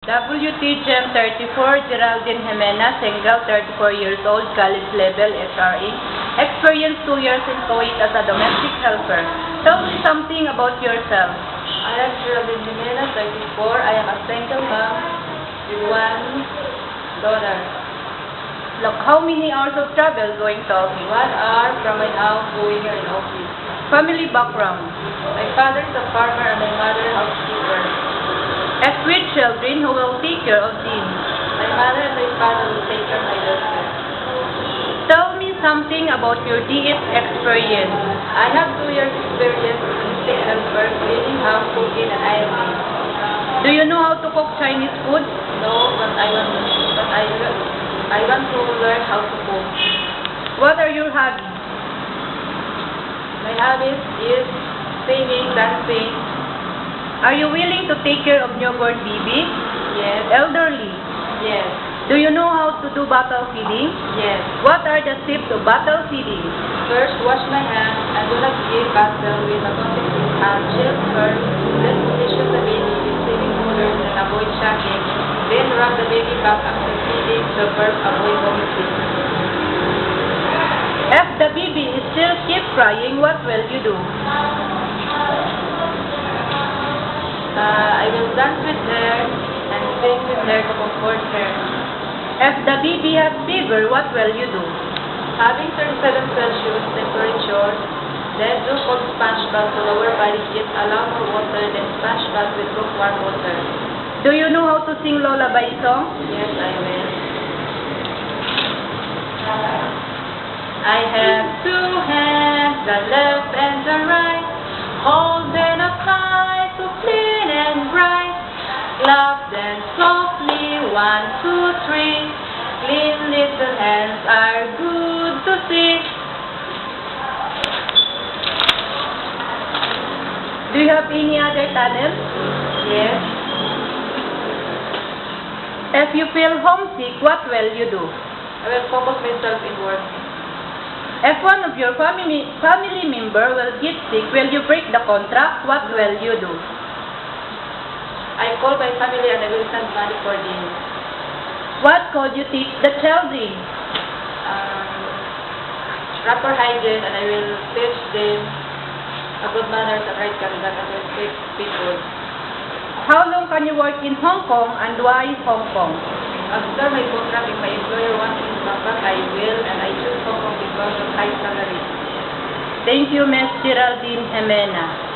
WTGM 34, Geraldine Jimena, single, 34 years old, college level, SRE. Experience 2 years in Kuwait as a domestic helper. Tell me something about yourself. I am Geraldine Jimena, 34. I am a single mom with one daughter. Look, how many hours of travel going to office? 1 hour from my house going here in office. Family background. My father is a farmer and my mother housekeeper. As with children who will take care of them. My mother and my father will take care of my daughter. Tell me something about your DH experience. I have 2 years experience in domestic helper, cleaning house, cooking, and ironing. Do you know how to cook Chinese food? No, but I want to learn how to cook. What are your hobbies? My hobbies is singing, dancing. Are you willing to take care of newborn baby? Yes. Elderly? Yes. Do you know how to do bottle feeding? Yes. What are the steps of bottle feeding? First, wash my hands and do not give bottle with a contact and chill first. Then position the baby with saving holders and avoid shocking. Then rub the baby back after feeding the birth, avoid vomiting. If the baby is still keep crying, what will you do? I will dance with her and sing with her to comfort her. If the baby has fever, what will you do? Having 37 Celsius temperature, then do cold sponge bath to lower body heat, allow more water, then sponge bath with lukewarm water. Do you know how to sing lullaby song? Yes, I will. I have 2 hands, the left and the right, hold them up high, so clean and bright. Clap them softly, 1, 2, 3. Clean little hands are good to see. Do you have any other talent? Yes. If you feel homesick, what will you do? I will focus myself in work. If one of your family member will get sick, will you break the contract? What will you do? I call my family and I will send money for them. What could you teach the children? Proper hygiene, and I will teach them a good manners and right conduct and respect people. How long can you work in Hong Kong and why Hong Kong? After my contract, if my employer wants me to come back, I will, and I choose Hong Kong because of high salary. Thank you, Ms. Geraldine Jimena.